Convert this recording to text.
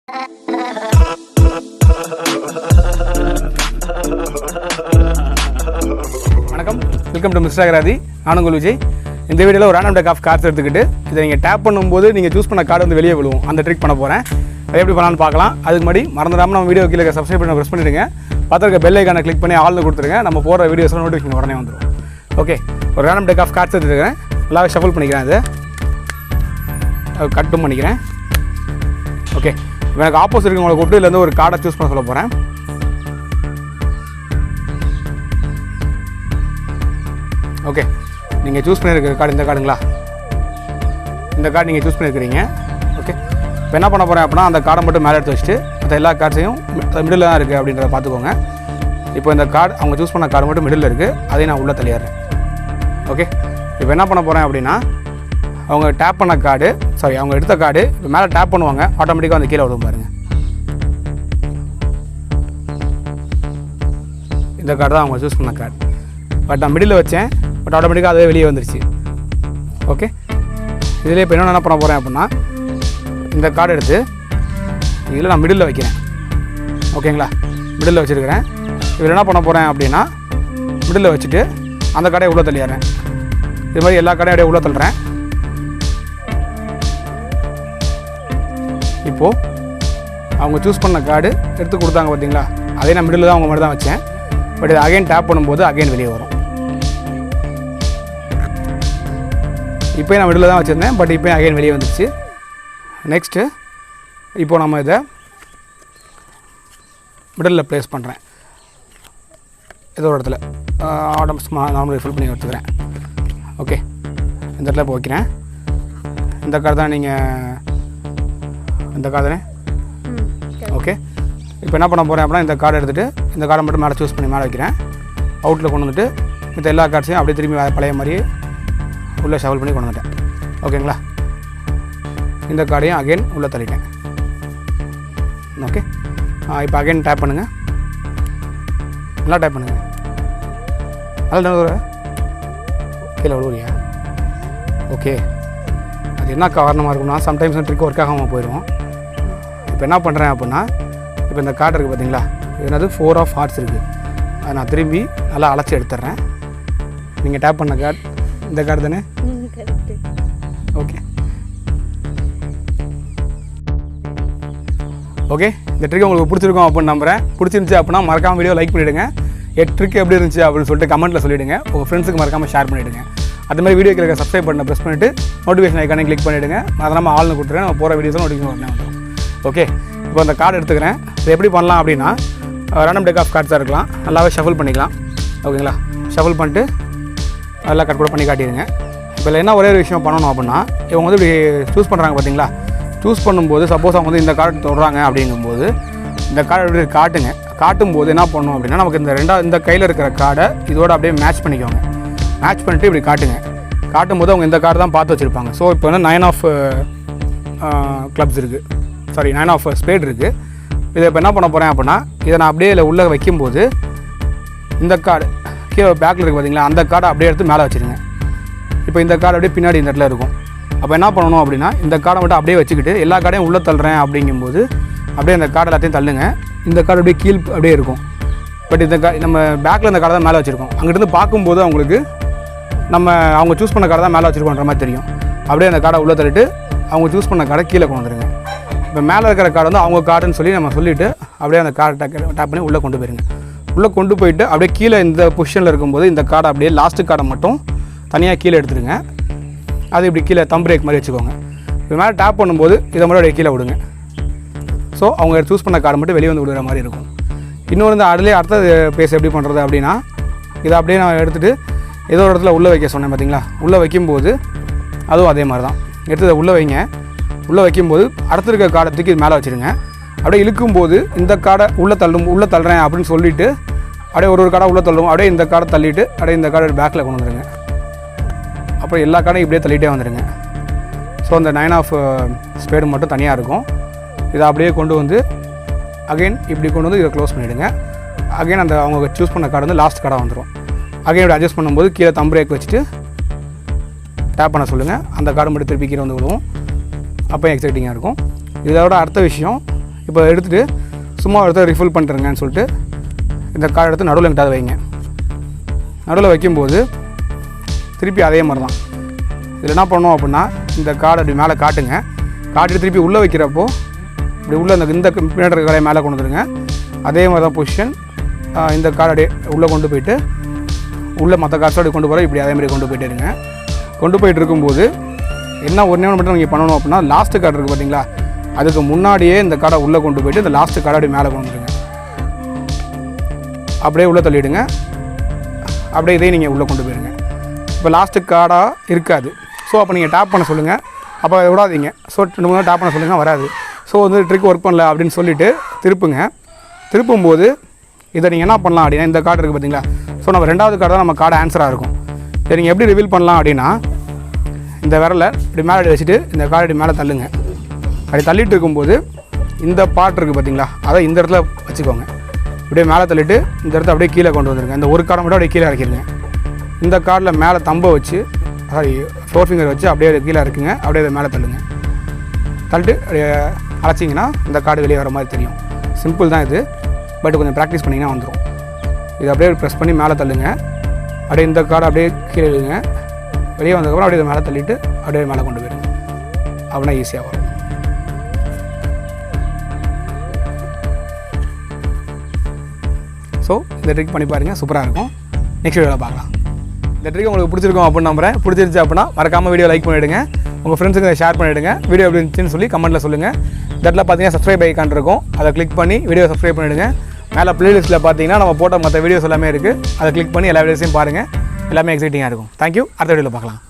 வணக்கம், welcome to Mr.agarathi. நான் உங்கள் விஜய். இந்த வீடியோவில் ஒரு ரேண்டம் டேக் ஆஃப் கார்ட்ஸ் எடுத்துக்கிட்டு இதை நீங்கள் டேப் பண்ணும்போது நீங்கள் சூஸ் பண்ண கார்டு வந்து வெளியே விழுவும். அந்த ட்ரிக் பண்ண போகிறேன். அதை எப்படி பண்ணலான்னு பார்க்கலாம். அதுக்கு முன்னாடி மறந்துடாமல் நம்ம வீடியோ கீழே சப்ஸ்கிரைப் பண்ண ப்ரெஸ் பண்ணிவிடுங்க. பார்த்துருக்க பெல் ஐக்கானை கிளிக் பண்ணி ஆல்னு கொடுத்துருங்க. நம்ம போகிற வீடியோஸ்லாம் நோட்டிஃபிகேஷன் உடனே வந்துடும். ஓகே, ஒரு ரேண்டம் டேக் ஆஃப் கார்ட்ஸ் எடுத்துக்கிறேன். நல்லா ஷஃபிள் பண்ணிக்கிறேன். அதை கட்டும் பண்ணிக்கிறேன். ஓகே, எனக்கு ஆப்போசிட் இருக்கவங்களை கூப்பிட்டு இதுலேருந்து ஒரு கார்டை சூஸ் பண்ண சொல்ல போகிறேன். ஓகே, நீங்கள் சூஸ் பண்ணியிருக்கிற கார்டு இந்த கார்டுங்களா? இந்த கார்டு நீங்கள் சூஸ் பண்ணியிருக்கிறீங்க. ஓகே, இப்போ என்ன பண்ண போகிறேன் அப்படின்னா அந்த கார்டை மட்டும் மேலே எடுத்து வச்சுட்டு மற்ற எல்லா கார்ட்ஸையும் மிடில் தான் இருக்குது அப்படின்றத பார்த்துக்கோங்க. இப்போ இந்த கார்டு அவங்க சூஸ் பண்ண கார்டு மட்டும் மிடில் இருக்குது, அதையும் நான் உள்ளே தள்ளிடுறேன். ஓகே, இப்போ என்ன பண்ண போகிறேன் அப்படின்னா அவங்க டேப் பண்ண கார்டு, அவங்க எடுத்த கார்டு இப்போ மேலே டேப் பண்ணுவாங்க, ஆட்டோமேட்டிக்காக வந்து கீழே விடுவோம் பாருங்கள். இந்த கார்டு தான் அவங்க சூஸ் பண்ண கார்டு. பட் நான் மிடில் வச்சேன், பட் ஆட்டோமேட்டிக்காக அதே வெளியே வந்துருச்சு. ஓகே, இதில் இப்போ என்ன பண்ண போகிறேன் அப்படின்னா இந்த கார்டு எடுத்து இதில் நான் மிடில் வைக்கிறேன். ஓகேங்களா, மிடில் வச்சுருக்கிறேன். இதில் என்ன பண்ண போகிறேன் அப்படின்னா மிடில் வச்சுட்டு அந்த கார்டை உள்ளே தள்ளிடுறேன். இது மாதிரி எல்லா கார்டையும் அப்படியே உள்ளே தள்ளுறேன். இப்போது அவங்க சூஸ் பண்ண கார்டு எடுத்து கொடுத்தாங்க பார்த்தீங்களா, அதே நான் மிடில் தான் அவங்க மாதிரி தான் வச்சேன். பட் இது அகைன் டேப் பண்ணும்போது அகைன் வெளியே வரும். இப்போ நான் மிடில் தான் வச்சுருந்தேன், பட் இப்போ அகைன் வெளியே வந்துடுச்சு. நெக்ஸ்ட்டு இப்போது நம்ம இதை மிடில் ப்ளேஸ் பண்ணுறேன். ஏதோ ஒரு இடத்துல நார்மலாக ஃபில் பண்ணி எடுத்துக்கிறேன். ஓகே, இந்த இடத்துல இப்போ வைக்கிறேன். இந்த கார்டு தான் நீங்கள் இந்த கார்டு தானே? ஓகே, இப்போ என்ன பண்ண போகிறேன் அப்படின்னா இந்த கார்டு எடுத்துகிட்டு இந்த கார்டை மட்டும் மேலே சூஸ் பண்ணி மேலே வைக்கிறேன். அவுட்டில் கொண்டு வந்துட்டு மற்ற எல்லா கார்ட்ஸையும் அப்படியே திரும்பி பழைய மாதிரி உள்ளே ஷவல் பண்ணி கொண்டு வந்துட்டேன். ஓகேங்களா, இந்த கார்டையும் அகைன் உள்ளே தள்ளிட்டேன். ஓகே, இப்போ அகைன் டேப் பண்ணுங்கள். நல்லா டேப் பண்ணுங்கள். நல்லா கீழே விழுவுறியா? ஓகே, அது என்ன காரணமாக இருக்கும்னா சம்டைம்ஸ் ட்ரிக் ஒர்க் ஆகாமல் போயிடும். இப்போ என்ன பண்ணுறேன் அப்படின்னா இப்போ இந்த கார்டு இருக்குது பார்த்தீங்களா, இது என்னது 4 ஆஃப் ஹார்ட்ஸ் இருக்குது. அதை நான் திரும்பி நல்லா அழைச்சி எடுத்துட்றேன். நீங்கள் டேப் பண்ண கார்டு இந்த கார்டு தானே? ஓகே ஓகே, இந்த ட்ரிக் உங்களுக்கு பிடிச்சிருக்கும் அப்படின்னு நம்புகிறேன். பிடிச்சிருந்துச்சி அப்படின்னா மறக்காமல் வீடியோ லைக் பண்ணிவிடுங்க. ட்ரிக் எப்படி இருந்துச்சு அப்படின்னு சொல்லிட்டு கமெண்ட்டில் சொல்லிவிடுங்க. உங்கள் ஃப்ரெண்ட்ஸுக்கு மறக்காமல் ஷேர் பண்ணிவிடுங்க. அதுமாதிரி வீடியோ கிளிக்க சப்ஸ்கிரைப் பண்ண ப்ரெஸ் பண்ணிவிட்டு நோட்டிஃபிகேஷன் ஐக்கானே கிளிக் பண்ணிவிடுங்க. அதை நம்ம ஆள்னு கொடுத்துருவேன். நம்ம போகிற வீடியோஸும் நோட்டிஃபிகேஷன் உடனே வந்துடும். ஓகே, இப்போ அந்த கார்டு எடுத்துக்கிறேன். இது எப்படி பண்ணலாம் அப்படின்னா ரேண்டம் டேக் ஆஃப் கார்ட்ஸாக இருக்கலாம், நல்லாவே ஷஃபிள் பண்ணிக்கலாம். ஓகேங்களா, ஷஃபிள் பண்ணிட்டு நல்லா கட் கூட பண்ணி காட்டிடுங்க. இப்போ என்ன ஒரே ஒரு விஷயம் பண்ணணும் அப்படின்னா இவங்க வந்து இப்படி சூஸ் பண்ணுறாங்க பார்த்தீங்களா, சூஸ் பண்ணும்போது சப்போஸ் அவங்க வந்து இந்த கார்டு தொடுறாங்க அப்படிங்கும்போது இந்த கார்டு எப்படி காட்டும்போது என்ன பண்ணணும் அப்படின்னா நமக்கு இந்த கையில் இருக்கிற கார்டை இதோட அப்படியே மேட்ச் பண்ணிக்கோங்க. மேட்ச் பண்ணிட்டு இப்படி காட்டும்போது அவங்க இந்த கார்டு தான் பார்த்து வச்சுருப்பாங்க. ஸோ இப்போ வந்து 9 ஆஃப் கிளப்ஸ் இருக்குது, 9 ஆஃப் ஸ்பேட் இருக்குது. இதை இப்போ என்ன பண்ண போகிறேன் அப்படின்னா இதை நான் அப்படியே இல்லை உள்ளே வைக்கும்போது இந்த கார்டு கீழே பேக்கில் இருக்குது பார்த்தீங்களா, அந்த கார்டை அப்படியே எடுத்து மேலே வச்சுருங்க. இப்போ இந்த கார்டு அப்படியே பின்னாடி இந்த இடத்துல இருக்கும். அப்போ என்ன பண்ணணும் அப்படின்னா இந்த கார்டை மட்டும் அப்படியே வச்சுக்கிட்டு எல்லா கார்டையும் உள்ளே தள்ளுறேன் அப்படிங்கும்போது அப்படியே அந்த கார்டு எல்லாத்தையும் தள்ளுங்க. இந்த கார்டு அப்படியே கீழ் அப்படியே இருக்கும். பட் இந்த நம்ம பேக்கில் இந்த கார்டை தான் மேலே வச்சுருக்கோம். அங்கிட்டு பார்க்கும்போது அவங்களுக்கு அவங்க சூஸ் பண்ண கார்டை தான் மேலே வச்சுருக்கோன்ற மாதிரி தெரியும். அப்படியே அந்த கார்டை உள்ளே தள்ளிட்டு அவங்க சூஸ் பண்ண கார்டை கீழே கொண்டு வந்துடுங்க. இப்போ மேலே இருக்கிற கார்டு வந்து அவங்க கார்டுன்னு சொல்லி நம்ம சொல்லிவிட்டு அப்படியே அந்த கார்டை டேப் பண்ணி உள்ளே கொண்டு போயிருங்க. உள்ளே கொண்டு போயிட்டு அப்படியே கீழே இந்த பொசிஷனில் இருக்கும்போது இந்த கார்டை அப்படியே லாஸ்ட்டு கார்டை மட்டும் தனியாக கீழே எடுத்துருங்க. அது இப்படி கீழே தம் பிரேக் மாதிரி வச்சுக்கோங்க. இப்போ மேலே டேப் பண்ணும்போது இதை மட்டும் அப்படியே கீழே விடுங்க. ஸோ அவங்க சூஸ் பண்ண கார்டு மட்டும் வெளியே வந்து விடுற மாதிரி இருக்கும். இன்னொன்று இந்த அதிலே அடுத்த பேஸ் எப்படி பண்ணுறது அப்படின்னா இதை அப்படியே நான் எடுத்துகிட்டு ஏதோ ஒரு இடத்துல உள்ளே வைக்க சொன்னேன் பார்த்தீங்களா, உள்ளே வைக்கும்போது அதுவும் அதே மாதிரி தான் எடுத்து இதை உள்ளே வைங்க. உள்ளே வைக்கும்போது அடுத்த இருக்க கார்டை தூக்கி இது மேலே வச்சுருங்க. அப்படியே இழுக்கும்போது இந்த கார்டை உள்ளே தள்ளுறேன் அப்படின்னு சொல்லிவிட்டு அப்படியே ஒரு கார்டை உள்ளே தள்ளுவோம். அப்படியே இந்த கார்டை தள்ளிவிட்டு அப்படியே இந்த கார்டை பேக்கில் கொண்டு வந்துடுங்க. அப்புறம் எல்லா கார்டையும் இப்படியே தள்ளிகிட்டே வந்துடுங்க. ஸோ அந்த 9 ஆஃப் ஸ்பேடு மட்டும் தனியாக இருக்கும். இதை அப்படியே கொண்டு வந்து அகைன் இப்படி கொண்டு வந்து இதை க்ளோஸ் பண்ணிவிடுங்க. அகைன் அந்த அவங்க சூஸ் பண்ண கார்டு வந்து லாஸ்ட் கார்டாக வந்துடும். அகைன் இப்படி அட்ஜஸ்ட் பண்ணும்போது கீழே தம் பிரேக் வச்சுட்டு டேப் பண்ண சொல்லுங்கள். அந்த கார்டு மட்டும் திருப்பி கீழே வந்து விடுவோம். அப்போ எக்ஸைட்டிங்காக இருக்கும். இதோட அடுத்த விஷயம் இப்போ எடுத்துகிட்டு சும்மா எடுத்து ரிஃபில் பண்ணிட்டுருங்கன்னு சொல்லிட்டு இந்த கார்டு எடுத்து நடுவில் எங்கிட்ட வைங்க. நடுவில் வைக்கும்போது திருப்பி அதே மாதிரி தான் இதில் என்ன பண்ணணும் அப்படின்னா இந்த கார்டு அப்படி மேலே காட்டுங்க. காட்டிட்டு திருப்பி உள்ளே வைக்கிறப்போ இப்படி உள்ளே இந்த பின்னாடி இருக்க கார்டை மேலே கொண்டு வந்துடுங்க. அதே மாதிரி தான் பொசிஷன். இந்த கார்டு அப்படியே உள்ளே கொண்டு போயிட்டு உள்ளே மற்ற கார்ட்ஸ் அப்படி கொண்டு போகிற இப்படி அதே மாதிரி கொண்டு போயிட்டு இருங்க. கொண்டு போயிட்டு இருக்கும்போது என்ன ஒன்றே மட்டும் நீங்கள் பண்ணணும் அப்படின்னா லாஸ்ட்டு கார்டு இருக்குது பார்த்தீங்களா, அதுக்கு முன்னாடியே இந்த கார்டை உள்ளே கொண்டு போயிட்டு இந்த லாஸ்ட்டு கார்டை அப்படி மேலே கொண்டு வந்துடுங்க. அப்படியே உள்ளே தள்ளிவிடுங்க. அப்படியே இதையும் நீங்கள் உள்ளே கொண்டு போயிடுங்க. இப்போ லாஸ்ட்டு கார்டாக இருக்காது. ஸோ அப்போ நீங்கள் டேப் பண்ண சொல்லுங்கள். அப்போ அதை விடாதீங்க. ஸோ 2 மூணு டேப் பண்ண சொல்லுங்கள், வராது. ஸோ வந்து ட்ரிக் ஒர்க் பண்ணல அப்படின்னு சொல்லிவிட்டு திருப்புங்க. திருப்பும்போது இதை நீங்கள் என்ன பண்ணலாம் அப்படின்னா இந்த கார்டு இருக்குது பார்த்தீங்களா, ஸோ நம்ம 2வது கார்டு தான் நம்ம கார்டு ஆன்சராக இருக்கும். இதை நீங்கள் எப்படி ரிவீல் பண்ணலாம் அப்படின்னா இந்த விரலை இப்படி மேலே வச்சுட்டு இந்த கார்டு இப்படி மேலே தள்ளுங்க. அப்படி தள்ளிட்டு இருக்கும்போது இந்த பார்ட் இருக்குது பார்த்தீங்களா, அதை இந்த இடத்துல வச்சுக்கோங்க. அப்படியே மேலே தள்ளிட்டு இந்த இடத்த அப்படியே கீழே கொண்டு வந்துருங்க. இந்த ஒரு கார்டை மட்டும் அப்படியே கீழே இறக்கிடுங்க. இந்த கார்டில் மேலே தம்பை வச்சு 4 ஃபிங்கர் வச்சு அப்படியே கீழே இருக்குங்க. அப்படியே மேலே தள்ளுங்க. தள்ளிட்டு அப்படியே அழைச்சிங்கன்னா இந்த கார்டு வெளியே வர மாதிரி தெரியும். சிம்பிள் தான் இது, பட் கொஞ்சம் ப்ராக்டிஸ் பண்ணிங்கன்னா வந்துடும். இதை அப்படியே ப்ரெஸ் பண்ணி மேலே தள்ளுங்க. அப்படியே இந்த கார்டை அப்படியே கீழே எழுதுங்க. வெளியே வந்ததுக்கப்புறம் அப்படியே மேலே தள்ளிட்டு அப்படியே மேலே கொண்டு போயிடுங்க. அப்படின்னா ஈஸியாக வரும். ஸோ இந்த ட்ரிக் பண்ணி பாருங்கள், சூப்பராக இருக்கும். நெக்ஸ்ட் வீடியோவில் பார்க்கலாம். இந்த ட்ரிக் உங்களுக்கு பிடிச்சிருக்கும் அப்படின்னு நம்புறேன். பிடிச்சிருந்துச்சு அப்படின்னா மறக்காமல் வீடியோ லைக் பண்ணிவிடுங்க. உங்கள் ஃப்ரெண்ட்ஸுக்கு ஷேர் பண்ணிவிடுங்க. வீடியோ எப்படி இருந்துச்சுன்னு சொல்லி கமெண்ட்டில் சொல்லுங்கள். இந்த இடத்துல பார்த்தீங்கன்னா சப்ஸ்கிரைப் ஐக்கான் இருக்கும், அதை கிளிக் பண்ணி வீடியோ சப்ஸ்கிரைப் பண்ணிவிடுங்க. மேலே ப்ளேலிஸ்ட்டில் பார்த்தீங்கன்னா நம்ம போட்ட மற்ற வீடியோஸ் எல்லாமே இருக்குது. அதை கிளிக் பண்ணி எல்லா வீடியோஸையும் பாருங்கள். எல்லாமே எக்ஸைட்டிங்காக இருக்கும். தேங்க்யூ. அடுத்த வீடியோவில் பார்க்கலாம்.